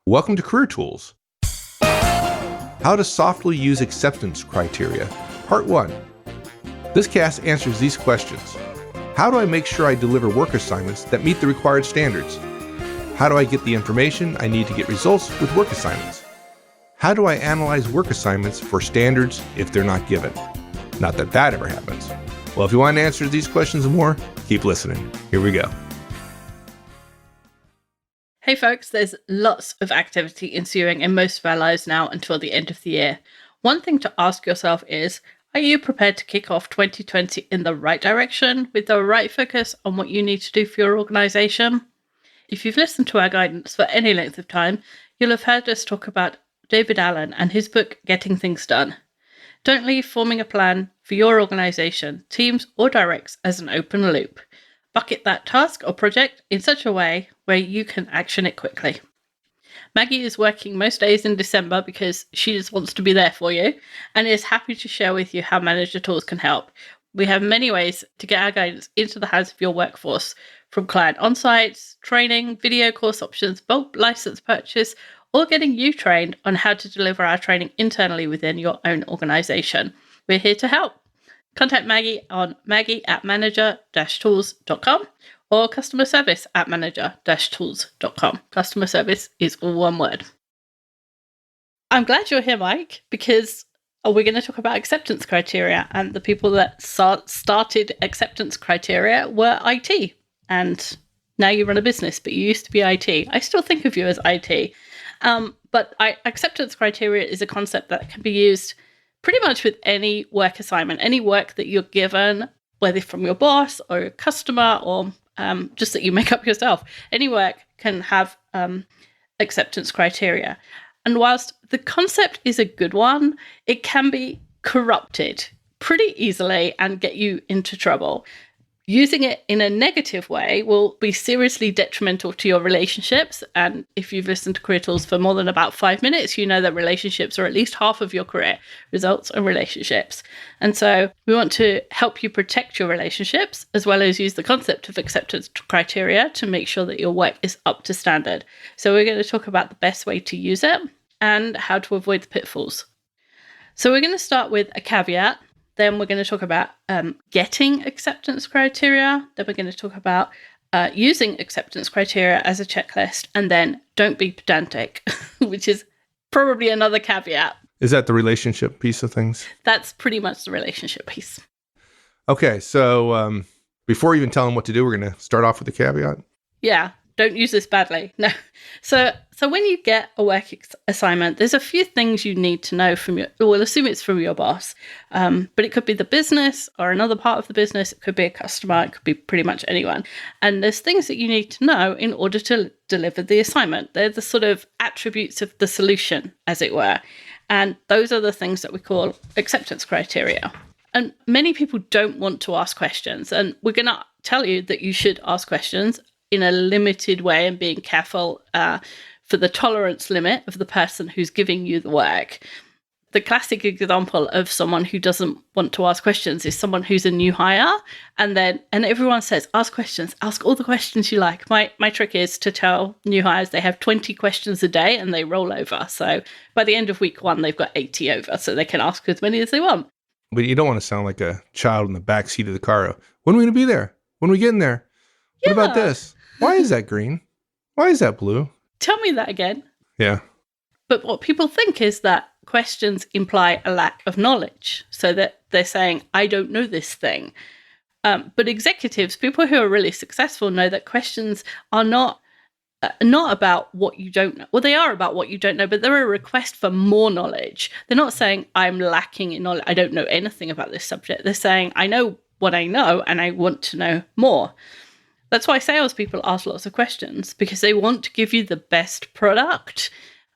Welcome to Career Tools. How to softly use acceptance criteria, Part 1. This cast answers these questions. How do I make sure I deliver work assignments that meet the required standards? How do I get the information I need to get results with work assignments? How do I analyze work assignments for standards if they're not given? Not that that ever happens. Well, if you want answers to these questions and more, keep listening. Here we go. Hey folks, there's lots of activity ensuing in most of our lives now until the end of the year. One thing to ask yourself is, are you prepared to kick off 2020 in the right direction with the right focus on what you need to do for your organization? If you've listened to our guidance for any length of time, you'll have heard us talk about David Allen and his book, Getting Things Done. Don't leave forming a plan for your organization, teams, or directs as an open loop. Bucket that task or project in such a way where you can action it quickly. Maggie is working most days in December because she just wants to be there for you and is happy to share with you how Manager Tools can help. We have many ways to get our guidance into the hands of your workforce, from client on-sites, training, video course options, bulk license purchase, or getting you trained on how to deliver our training internally within your own organization. We're here to help. Contact Maggie on maggie@manager-tools.com or customer service at manager-tools.com. Customer service is all one word. I'm glad you're here, Mike, because we're going to talk about acceptance criteria, and the people that started acceptance criteria were IT. And now you run a business, but you used to be IT. I still think of you as IT. But acceptance criteria is a concept that can be used pretty much with any work assignment, any work that you're given, whether from your boss or a customer or just that you make up yourself. Any work can have acceptance criteria. And whilst the concept is a good one, it can be corrupted pretty easily and get you into trouble. Using it in a negative way will be seriously detrimental to your relationships. And if you've listened to Career Tools for more than about 5 minutes, you know that relationships are at least half of your career, results and relationships. And so we want to help you protect your relationships, as well as use the concept of acceptance criteria to make sure that your work is up to standard. So we're going to talk about the best way to use it and how to avoid the pitfalls. So we're going to start with a caveat. Then we're going to talk about getting acceptance criteria. Then we're going to talk about using acceptance criteria as a checklist. And then don't be pedantic, which is probably another caveat. Is that the relationship piece of things? That's pretty much the relationship piece. Okay, so before you even tell them what to do, we're going to start off with the caveat. Yeah, don't use this badly. No. So when you get a work assignment, there's a few things you need to know from we'll assume it's from your boss, but it could be the business or another part of the business. It could be a customer. It could be pretty much anyone. And there's things that you need to know in order to deliver the assignment. They're the sort of attributes of the solution, as it were. And those are the things that we call acceptance criteria. And many people don't want to ask questions. And we're going to tell you that you should ask questions in a limited way and being careful for the tolerance limit of the person who's giving you the work. The classic example of someone who doesn't want to ask questions is someone who's a new hire, and everyone says, ask questions, ask all the questions you like. My trick is to tell new hires they have 20 questions a day and they roll over. So by the end of week 1, they've got 80 over, so they can ask as many as they want. But you don't want to sound like a child in the back seat of the car. When are we going to be there? When are we getting there? What about this? Why is that green? Why is that blue? Tell me that again. Yeah. But what people think is that questions imply a lack of knowledge. So that they're saying, I don't know this thing. But executives, people who are really successful, know that questions are not about what you don't know. Well, they are about what you don't know, but they're a request for more knowledge. They're not saying, I'm lacking in knowledge. I don't know anything about this subject. They're saying, I know what I know and I want to know more. That's why salespeople ask lots of questions, because they want to give you the best product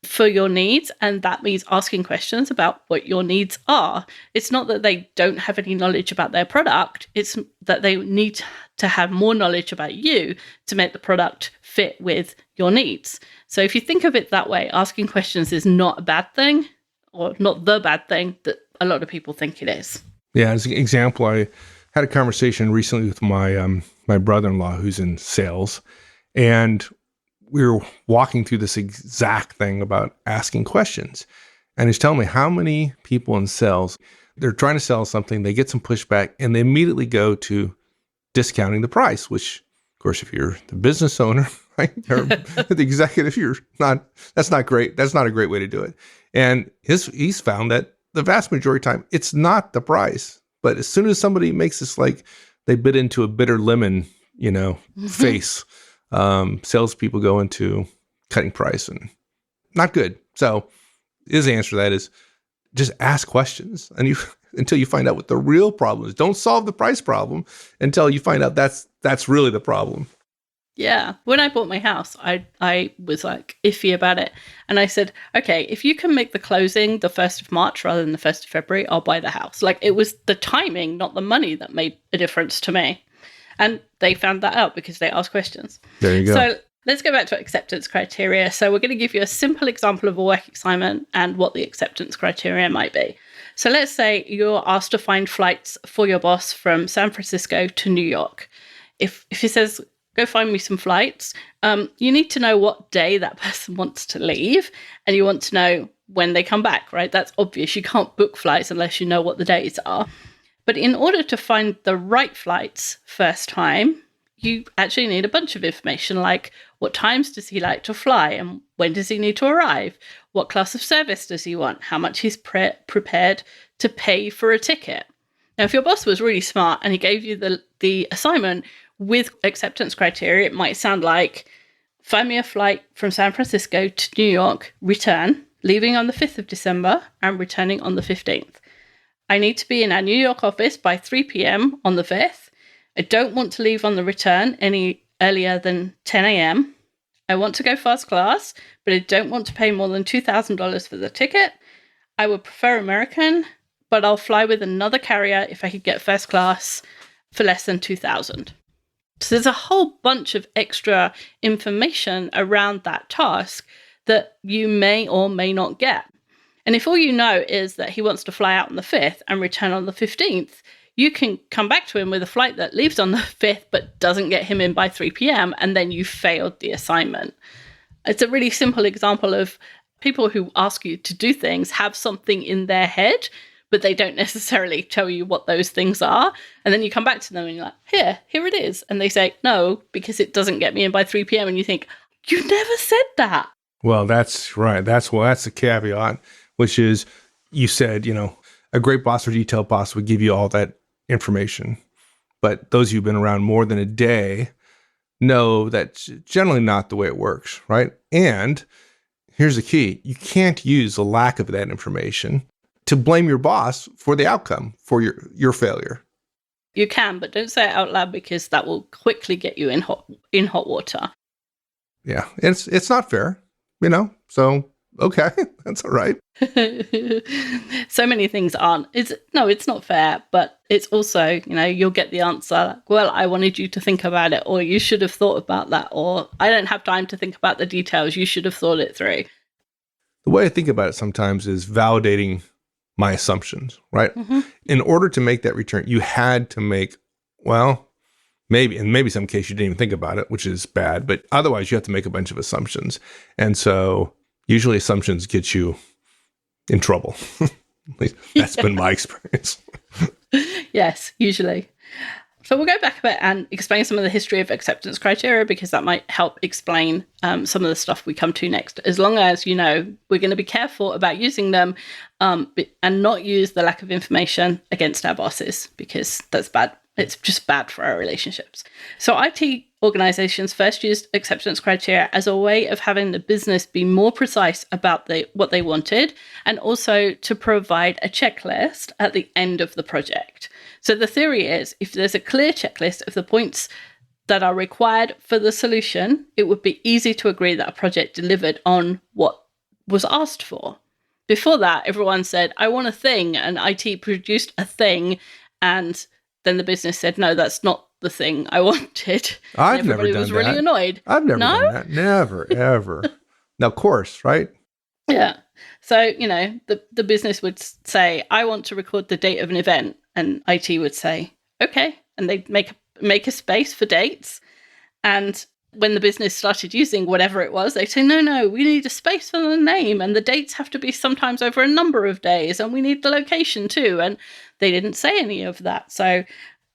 for your needs. And that means asking questions about what your needs are. It's not that they don't have any knowledge about their product. It's that they need to have more knowledge about you to make the product fit with your needs. So if you think of it that way, asking questions is not a bad thing, or not the bad thing that a lot of people think it is. Yeah, as an example, I had a conversation recently with my brother-in-law who's in sales, and we were walking through this exact thing about asking questions. And he's telling me how many people in sales, they're trying to sell something, they get some pushback, and they immediately go to discounting the price, which, of course, if you're the business owner, right, or the executive, that's not great. That's not a great way to do it. And he's found that the vast majority of the time, it's not the price. But as soon as somebody makes this, like they bit into a bitter lemon, face, salespeople go into cutting price, and not good. So his answer to that is just ask questions until you find out what the real problem is. Don't solve the price problem until you find out that's really the problem. Yeah. When I bought my house, I was like iffy about it. And I said, okay, if you can make the closing the 1st of March rather than the 1st of February, I'll buy the house. Like, it was the timing, not the money, that made a difference to me. And they found that out because they asked questions. There you go. So let's go back to acceptance criteria. So we're going to give you a simple example of a work assignment and what the acceptance criteria might be. So let's say you're asked to find flights for your boss from San Francisco to New York. If he says, go find me some flights, you need to know what day that person wants to leave, and you want to know when they come back, right? That's obvious. You can't book flights unless you know what the dates are. But in order to find the right flights first time, you actually need a bunch of information, like what times does he like to fly and when does he need to arrive? What class of service does he want? How much he's prepared to pay for a ticket? Now, if your boss was really smart and he gave you the assignment with acceptance criteria, it might sound like, find me a flight from San Francisco to New York, return, leaving on the 5th of December and returning on the 15th. I need to be in our New York office by 3 p.m. on the 5th. I don't want to leave on the return any earlier than 10 a.m. I want to go first class, but I don't want to pay more than $2,000 for the ticket. I would prefer American, but I'll fly with another carrier if I could get first class for less than $2,000. So there's a whole bunch of extra information around that task that you may or may not get. And if all you know is that he wants to fly out on the 5th and return on the 15th, you can come back to him with a flight that leaves on the 5th but doesn't get him in by 3 p.m. and then you failed the assignment. It's a really simple example of people who ask you to do things have something in their head, but they don't necessarily tell you what those things are. And then you come back to them and you're like, here it is. And they say, no, because it doesn't get me in by 3 p.m. And you think, you never said that. Well, that's right. That's the caveat, which is you said, a great boss or detailed boss would give you all that information. But those of you who've been around more than a day know that's generally not the way it works, right? And here's the key. You can't use the lack of that information to blame your boss for the outcome, for your failure. You can, but don't say it out loud because that will quickly get you in hot water. Yeah, it's not fair, so okay, that's all right. So many things aren't. It's not fair, but it's also, you'll get the answer, like, well, I wanted you to think about it, or you should have thought about that, or I don't have time to think about the details, you should have thought it through. The way I think about it sometimes is validating my assumptions, right? Mm-hmm. In order to make that return, you had to make, maybe some case you didn't even think about it, which is bad, but otherwise you have to make a bunch of assumptions. And so usually assumptions get you in trouble. At least that's been my experience. Yes, usually. So we'll go back a bit and explain some of the history of acceptance criteria, because that might help explain some of the stuff we come to next. As long as we're going to be careful about using them and not use the lack of information against our bosses, because that's bad. It's just bad for our relationships. So IT organizations first used acceptance criteria as a way of having the business be more precise about what they wanted, and also to provide a checklist at the end of the project. So the theory is, if there's a clear checklist of the points that are required for the solution, it would be easy to agree that a project delivered on what was asked for. Before that, everyone said, I want a thing, and IT produced a thing, and then the business said, no, that's not the thing I wanted. I've never done that. Everybody was really annoyed. I've never done that. Never, ever. Now, of course, right? Yeah. So, the business would say, I want to record the date of an event. And IT would say, okay. And they'd make a space for dates. And when the business started using whatever it was, they say, no, we need a space for the name, and the dates have to be sometimes over a number of days, and we need the location too. And they didn't say any of that. So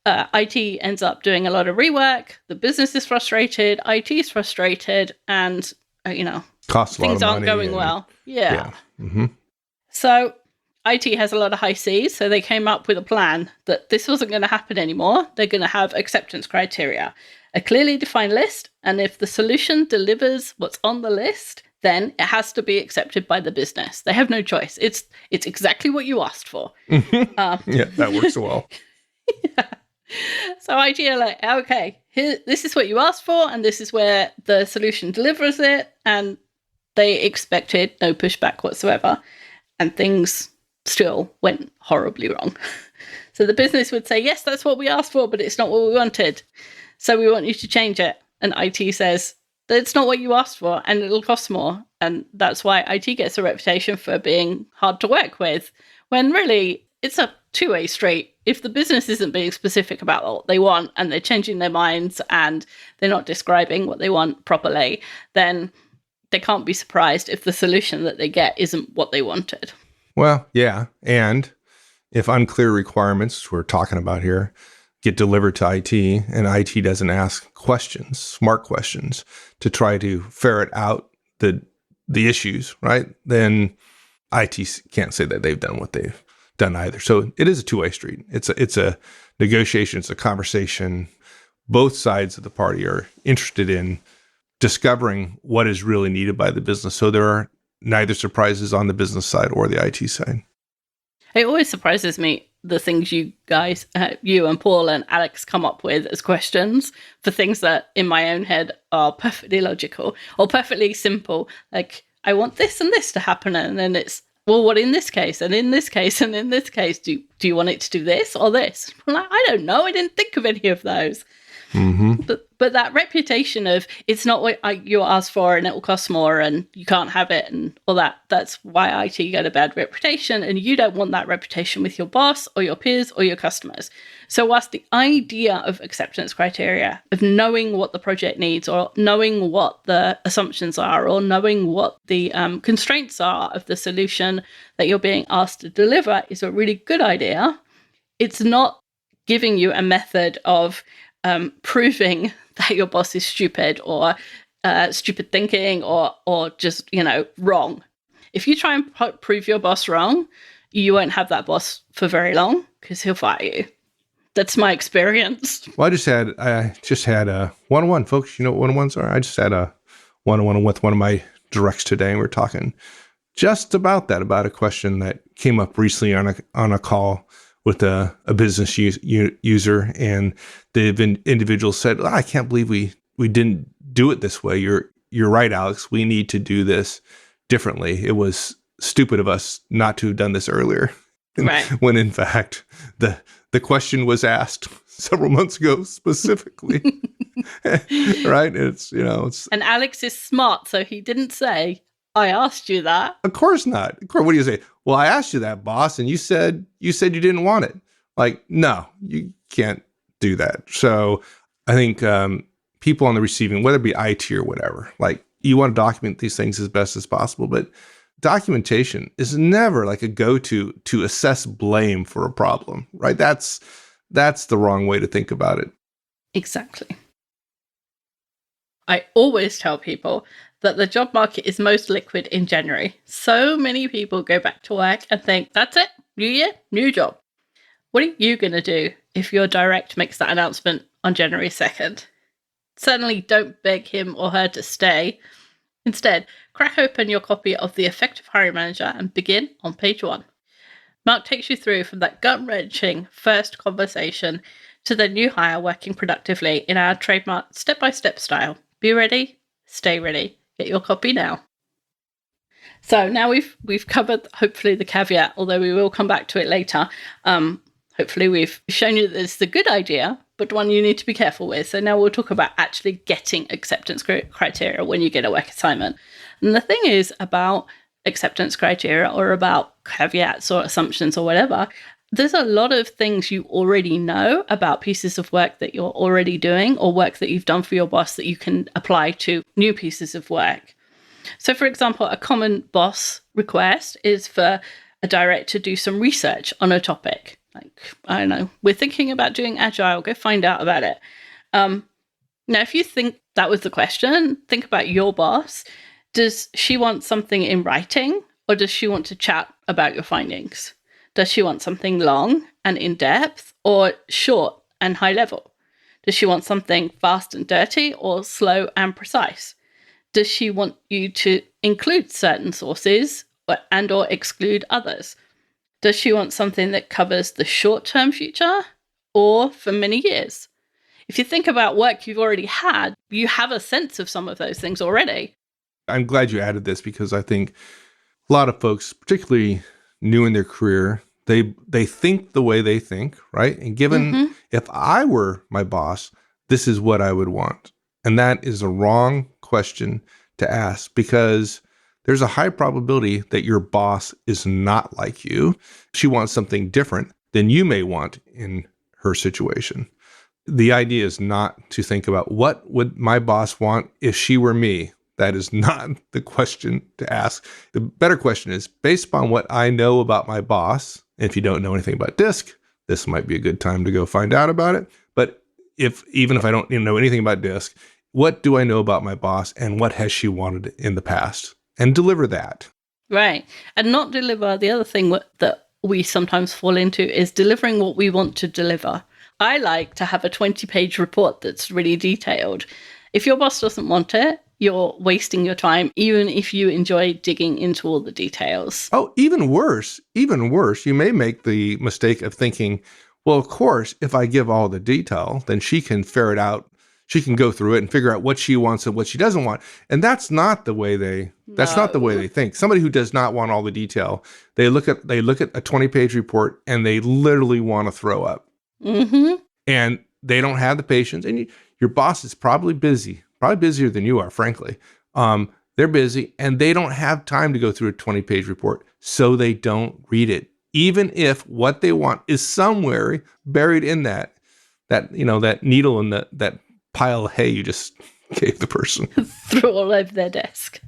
IT ends up doing a lot of rework. The business is frustrated, IT is frustrated, and, costs a lot of things aren't money going well. Yeah. Mm-hmm. So IT has a lot of high Cs, so they came up with a plan that this wasn't going to happen anymore. They're going to have acceptance criteria, a clearly defined list, and if the solution delivers what's on the list, then it has to be accepted by the business. They have no choice. It's exactly what you asked for. Yeah, that works well. Yeah. So IT are like, okay, this is what you asked for, and this is where the solution delivers it, and they expected no pushback whatsoever, and things still went horribly wrong. So the business would say, yes, that's what we asked for, but it's not what we wanted. So we want you to change it. And IT says, it's not what you asked for, and it'll cost more. And that's why IT gets a reputation for being hard to work with, when really it's a two-way street. If the business isn't being specific about what they want, and they're changing their minds, and they're not describing what they want properly, then they can't be surprised if the solution that they get isn't what they wanted. Well, yeah. And if unclear requirements we're talking about here get delivered to IT, and IT doesn't ask questions, smart questions, to try to ferret out the issues, right? Then IT can't say that they've done what they've done either. So it is a two-way street. It's a negotiation. It's a conversation. Both sides of the party are interested in discovering what is really needed by the business. So there are neither surprises on the business side or the IT side. It always surprises me, the things you guys, you and Paul and Alex come up with as questions for things that in my own head are perfectly logical or perfectly simple. Like, I want this and this to happen. And then it's, well, what in this case? And in this case? And in this case, do you want it to do this or this? I'm like, I don't know. I didn't think of any of those. Mm-hmm. But that reputation of it's not what you asked for and it will cost more and you can't have it and all that, that's why IT get a bad reputation, and you don't want that reputation with your boss or your peers or your customers. So whilst the idea of acceptance criteria, of knowing what the project needs or knowing what the assumptions are or knowing what the constraints are of the solution that you're being asked to deliver is a really good idea, it's not giving you a method of proving that your boss is stupid or stupid thinking or just, wrong. If you try and prove your boss wrong, you won't have that boss for very long because he'll fire you. That's my experience. Well, I just had a one-on-one, folks. You know what one-on-ones are? I just had a one-on-one with one of my directs today, and we're talking just about that, about a question that came up recently on a call with a business user, and the individual said, I can't believe we didn't do it this way. You're right, Alex. We need to do this differently. It was stupid of us not to have done this earlier. Right. When in fact, the question was asked several months ago specifically. Right? It's. And Alex is smart, so he didn't say, I asked you that. Of course not. Of course, what do you say? Well, I asked you that, boss, and you said you didn't want it. Like, no, you can't do that. So I think people on the receiving, whether it be IT or whatever, like, you want to document these things as best as possible, but documentation is never like a go-to to assess blame for a problem, right? That's the wrong way to think about it. Exactly. I always tell people that the job market is most liquid in January. So many people go back to work and think, that's it, new year, new job. What are you going to do if your direct makes that announcement on January 2nd? Certainly don't beg him or her to stay. Instead, crack open your copy of The Effective Hiring Manager and begin on page 1. Mark takes you through from that gut-wrenching first conversation to the new hire working productively in our trademark step-by-step style. Be ready, stay ready. Get your copy now. So now we've covered, hopefully, the caveat, although we will come back to it later. Hopefully we've shown you that it's a good idea, but one you need to be careful with. So now we'll talk about actually getting acceptance criteria when you get a work assignment. And the thing is about acceptance criteria or about caveats or assumptions or whatever, there's a lot of things you already know about pieces of work that you're already doing or work that you've done for your boss that you can apply to new pieces of work. So, for example, a common boss request is for a director to do some research on a topic. Like, I don't know, we're thinking about doing Agile, go find out about it. Now, if you think that was the question, think about your boss. Does she want something in writing, or does she want to chat about your findings? Does she want something long and in-depth, or short and high level? Does she want something fast and dirty, or slow and precise? Does she want you to include certain sources or exclude others? Does she want something that covers the short-term future or for many years? If you think about work you've already had, you have a sense of some of those things already. I'm glad you added this because I think a lot of folks, particularly new in their career, they think the way they think, right? And given if I were my boss, this is what I would want. And that is a wrong question to ask because there's a high probability that your boss is not like you. She wants something different than you may want in her situation. The idea is not to think about what would my boss want if she were me. That is not the question to ask. The better question is, based upon what I know about my boss, if you don't know anything about DISC, this might be a good time to go find out about it. But even if I don't know anything about DISC, what do I know about my boss and what has she wanted in the past? And deliver that. Right. And not deliver. The other thing that we sometimes fall into is delivering what we want to deliver. I like to have a 20-page report that's really detailed. If your boss doesn't want it, you're wasting your time, even if you enjoy digging into all the details. Oh, even worse, you may make the mistake of thinking, well, of course, if I give all the detail, then she can ferret out, she can go through it and figure out what she wants and what she doesn't want. And that's not the way they think. Somebody who does not want all the detail, they look at a 20-page report and they literally want to throw up. Mm-hmm. And they don't have the patience. And your boss is probably busy. Probably busier than you are, frankly. They're busy and they don't have time to go through a 20-page report, so they don't read it. Even if what they want is somewhere buried in that needle in that pile of hay you just gave the person. Threw all over their desk.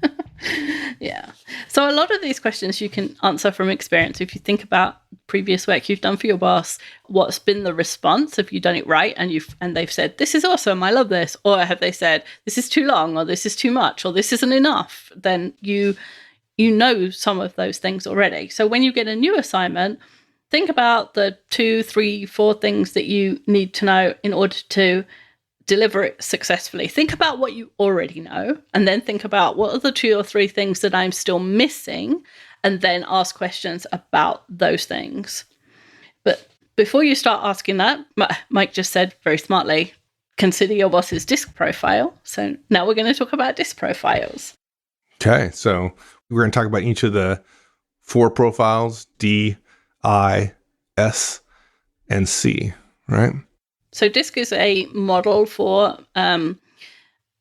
Yeah. So a lot of these questions you can answer from experience. If you think about previous work you've done for your boss, what's been the response? Have you done it right and they've said, this is awesome, I love this? Or have they said, this is too long, or this is too much, or this isn't enough? Then you know some of those things already. So when you get a new assignment, think about the 2, 3, 4 things that you need to know in order to deliver it successfully. Think about what you already know, and then think about what are the 2 or 3 things that I'm still missing, and then ask questions about those things. But before you start asking that, Mike just said very smartly, consider your boss's DISC profile. So now we're going to talk about DISC profiles. Okay, so we're going to talk about each of the 4 profiles, D, I, S, and C, right? So DISC is a model for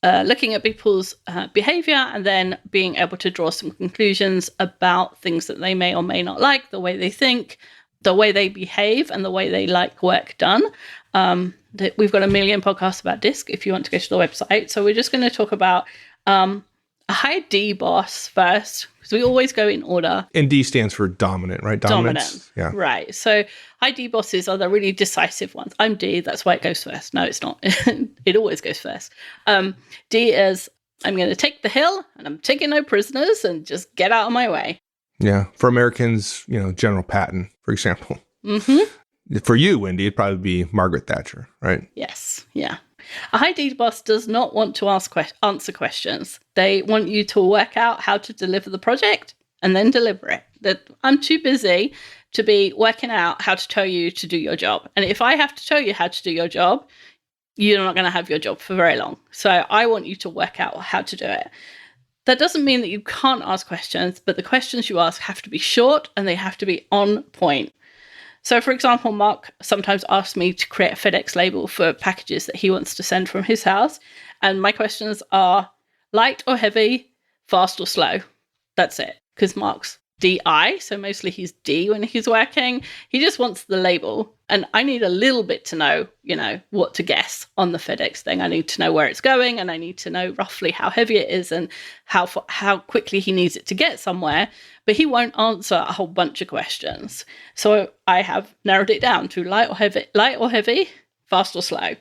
looking at people's behavior and then being able to draw some conclusions about things that they may or may not like, the way they think, the way they behave, and the way they like work done. We've got a million podcasts about DISC if you want to go to the website. So we're just going to talk about a high D boss first, because we always go in order. And D stands for dominant, right? Dominance. Yeah. Right. So high D bosses are the really decisive ones. I'm D, that's why it goes first. No, it's not. It always goes first. D is, I'm going to take the hill and I'm taking no prisoners and just get out of my way. Yeah. For Americans, General Patton, for example. Mm-hmm. For you, Wendy, it'd probably be Margaret Thatcher, right? Yes. Yeah. A high D boss does not want to answer questions. They want you to work out how to deliver the project and then deliver it. That I'm too busy to be working out how to tell you to do your job. And if I have to tell you how to do your job, you're not going to have your job for very long. So I want you to work out how to do it. That doesn't mean that you can't ask questions, but the questions you ask have to be short and they have to be on point. So, for example, Mark sometimes asks me to create a FedEx label for packages that he wants to send from his house. And my questions are light or heavy, fast or slow. That's it. Because Mark's DI, so mostly he's D when he's working. He just wants the label. And I need a little bit to know, what to guess on the FedEx thing. I need to know where it's going, and I need to know roughly how heavy it is and how quickly he needs it to get somewhere. But he won't answer a whole bunch of questions. So I have narrowed it down to light or heavy, fast or slow.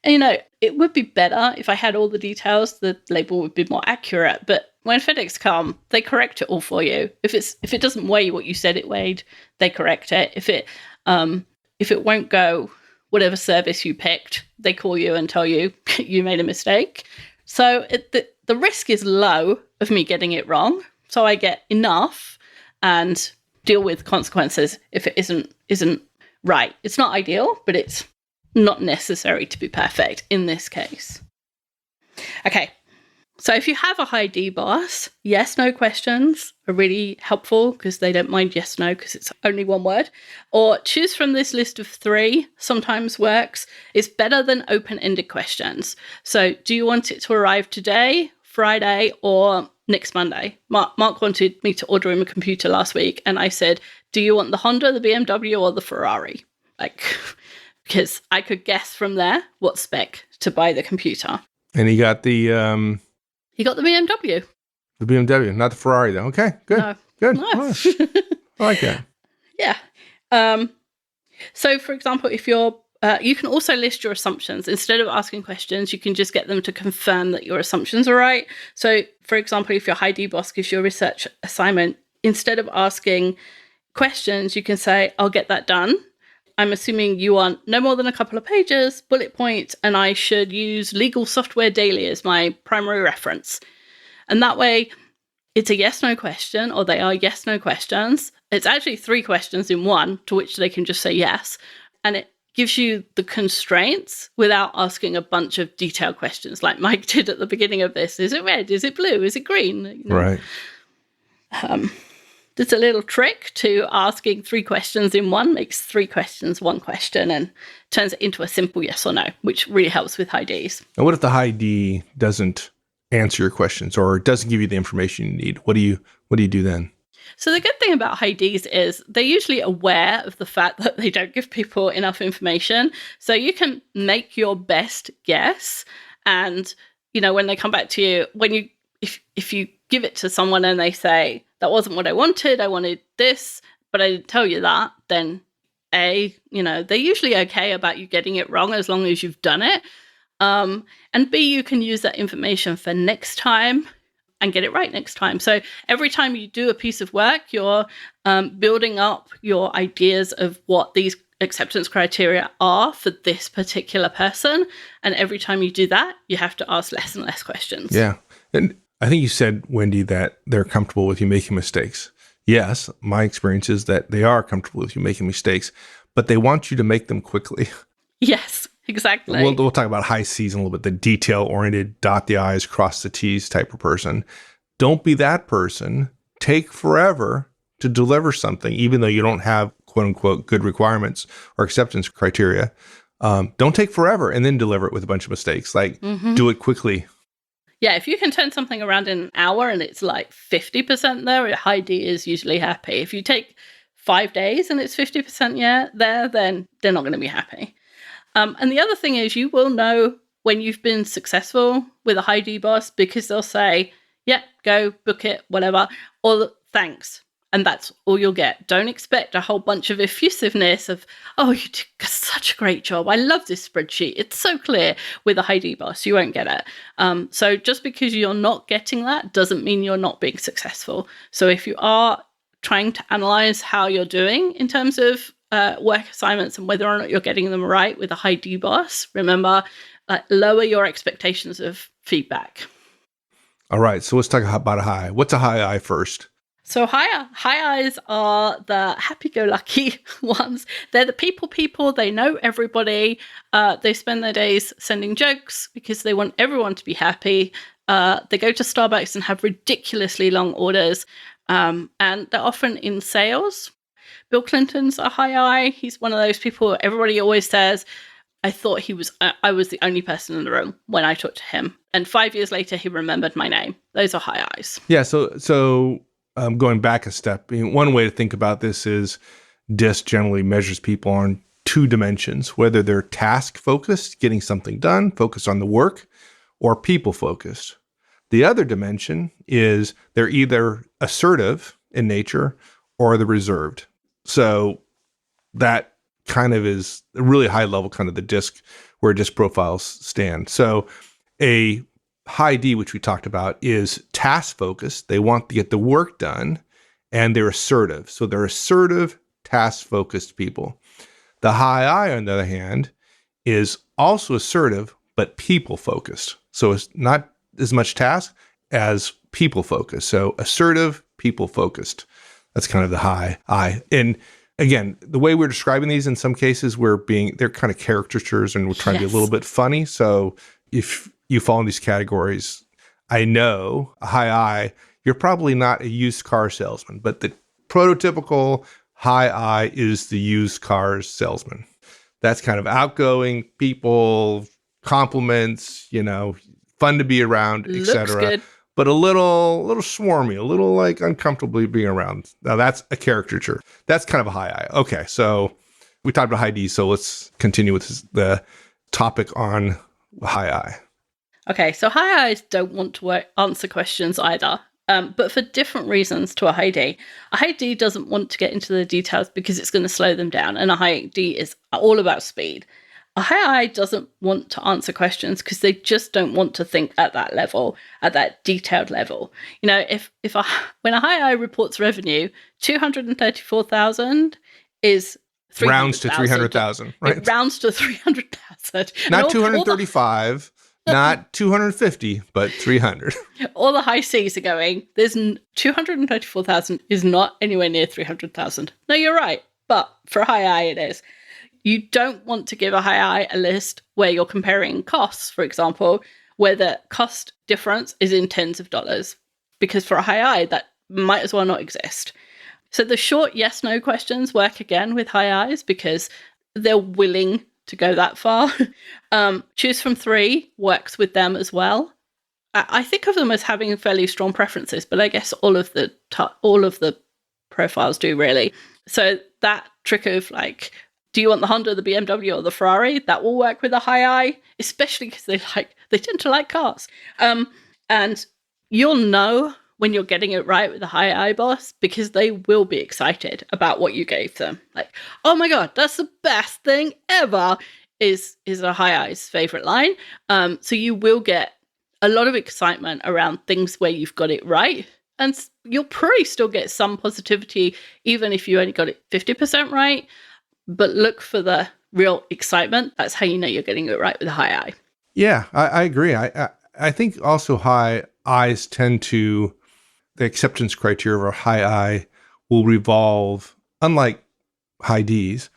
And, it would be better if I had all the details. The label would be more accurate. But when FedEx come, they correct it all for you. If it doesn't weigh what you said it weighed, they correct it. If it won't go whatever service you picked, they call you and tell you you made a mistake. So the risk is low of me getting it wrong. So I get enough and deal with consequences if it isn't right. It's not ideal, but it's not necessary to be perfect in this case. Okay. So if you have a high D boss, yes, no questions are really helpful because they don't mind yes, no, because it's only one word. Or choose from this list of 3 sometimes works. It's better than open-ended questions. So do you want it to arrive today, Friday, or next Monday? Mark wanted me to order him a computer last week, and I said, do you want the Honda, the BMW, or the Ferrari? Because I could guess from there what spec to buy the computer. And he got the He got the BMW. The BMW, not the Ferrari, though. Okay, good. No. Good. No. Nice. I like that. Yeah. So, for example, if you can also list your assumptions. Instead of asking questions, you can just get them to confirm that your assumptions are right. So, for example, if your high D boss gives you a research assignment, instead of asking questions, you can say, I'll get that done. I'm assuming you want no more than a couple of pages, bullet points, and I should use Legal Software Daily as my primary reference. And that way, it's a yes-no question, or they are yes-no questions. It's actually 3 questions in one, to which they can just say yes. And it gives you the constraints without asking a bunch of detailed questions like Mike did at the beginning of this. Is it red? Is it blue? Is it green? Right. There's a little trick to asking 3 questions in one, makes 3 questions 1 question, and turns it into a simple yes or no, which really helps with high Ds. And what if the high D doesn't answer your questions or doesn't give you the information you need? What do you do then? So the good thing about high Ds is they're usually aware of the fact that they don't give people enough information. So you can make your best guess, and when they come back to you, if you give it to someone and they say, that wasn't what I wanted this, but I didn't tell you that, then they're usually okay about you getting it wrong as long as you've done it. And B, you can use that information for next time and get it right next time. So every time you do a piece of work, you're building up your ideas of what these acceptance criteria are for this particular person. And every time you do that, you have to ask less and less questions. Yeah. And I think you said, Wendy, that they're comfortable with you making mistakes. Yes, my experience is that they are comfortable with you making mistakes, but they want you to make them quickly. Yes, exactly. We'll talk about high Cs in a little bit, the detail-oriented, dot the I's, cross the T's type of person. Don't be that person. Take forever to deliver something, even though you don't have, quote-unquote, good requirements or acceptance criteria. Don't take forever and then deliver it with a bunch of mistakes. Do it quickly. Yeah, if you can turn something around in an hour and it's like 50% there, a high D is usually happy. If you take 5 days and it's 50% there, then they're not going to be happy. And the other thing is you will know when you've been successful with a high D boss because they'll say, yeah, go, book it, whatever, or thanks. And that's all you'll get. Don't expect a whole bunch of effusiveness of, oh, you did such a great job. I love this spreadsheet. It's so clear. With a high D boss, you won't get it. So just because you're not getting that doesn't mean you're not being successful. So if you are trying to analyze how you're doing in terms of work assignments and whether or not you're getting them right with a high D boss, remember, lower your expectations of feedback. All right. So let's talk about a high. What's a high I first? So high I's are the happy-go-lucky ones. They're the people. They know everybody. They spend their days sending jokes because they want everyone to be happy. They go to Starbucks and have ridiculously long orders. And they're often in sales. Bill Clinton's a high I. He's one of those people everybody always says, I thought I was the only person in the room when I talked to him. And 5 years later, he remembered my name. Those are high I's. Yeah. So going back a step, one way to think about this is DISC generally measures people on 2 dimensions, whether they're task-focused, getting something done, focused on the work, or people-focused. The other dimension is they're either assertive in nature or they're reserved. So that kind of is a really high level, kind of the DISC, where DISC profiles stand. So a high D, which we talked about, is task-focused. They want to get the work done, and they're assertive. So they're assertive, task-focused people. The high I, on the other hand, is also assertive, but people-focused. So it's not as much task as people-focused. So assertive, people-focused. That's kind of the high I. And again, the way we're describing these, in some cases, they're kind of caricatures, and we're trying to be a little bit funny. So if you fall in these categories, I know a high I, you're probably not a used car salesman, but the prototypical high I is the used cars salesman. That's kind of outgoing, people, compliments, fun to be around, etc. But a little swarmy, a little like uncomfortably being around. Now that's a caricature. That's kind of a high I. Okay, so we talked about high D, so let's continue with the topic on high I. Okay, so high I's don't want to answer questions either, but for different reasons to a high D. A high D doesn't want to get into the details because it's going to slow them down, and a high D is all about speed. A high I doesn't want to answer questions because they just don't want to think at that level, at that detailed level. When a high I reports revenue, 234,000 is 300,000. Rounds to 300,000, right? It rounds to 300,000. Not 235, not 250, but 300. All the high C's are going, 234,000 is not anywhere near 300,000. No, you're right. But for a high I, it is. You don't want to give a high I a list where you're comparing costs, for example, where the cost difference is in tens of dollars, because for a high I, that might as well not exist. So the short yes-no questions work again with high I's because they're willing to go that far. Choose from 3 works with them as well. I think of them as having fairly strong preferences, but I guess all of the profiles do really. So that trick of do you want the Honda, the BMW, or the Ferrari? That will work with a high I, especially because they tend to like cars. And you'll know when you're getting it right with a high I boss because they will be excited about what you gave them. Oh my God, that's the best thing ever is a high I's favorite line. So you will get a lot of excitement around things where you've got it right. And you'll probably still get some positivity, even if you only got it 50% right. But look for the real excitement. That's how you know you're getting it right with a high I. Yeah, I agree. I think also high I's tend to, the acceptance criteria of a high I will revolve, unlike high D's,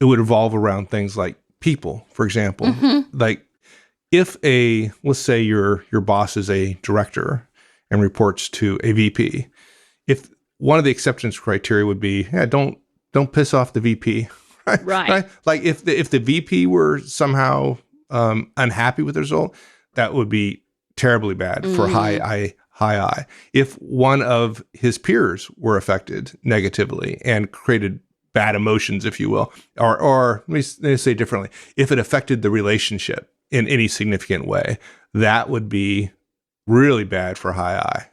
it would revolve around things like people, for example. Mm-hmm. Like if let's say your boss is a director and reports to a VP, if one of the acceptance criteria would be, don't piss off the VP. Right. Like if the VP were somehow unhappy with the result, that would be terribly bad for high I. If one of his peers were affected negatively and created bad emotions, if you will, or let me say differently, if it affected the relationship in any significant way, that would be really bad for high I.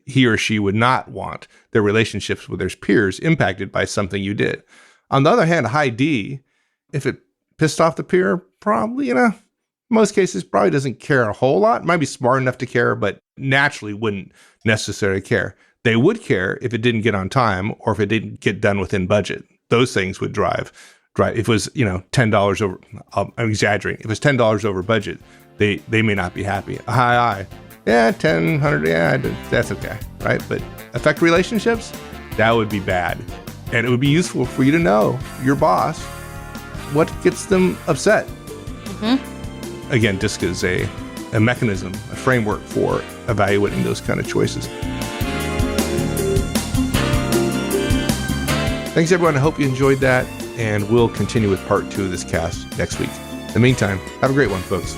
He or she would not want their relationships with their peers impacted by something you did. On the other hand, high D, if it pissed off the peer, probably, most cases probably doesn't care a whole lot. Might be smart enough to care, but naturally wouldn't necessarily care. They would care if it didn't get on time or if it didn't get done within budget. Those things would drive. If it was, $10 over, I'm exaggerating. If it's $10 over budget, they may not be happy. A high I, yeah, 10, 100, yeah, that's okay, right? But affect relationships, that would be bad. And it would be useful for you to know your boss, what gets them upset. Mm-hmm. Again, DISC is a mechanism, a framework for evaluating those kind of choices. Thanks, everyone. I hope you enjoyed that, and we'll continue with part 2 of this cast next week. In the meantime, have a great one, folks.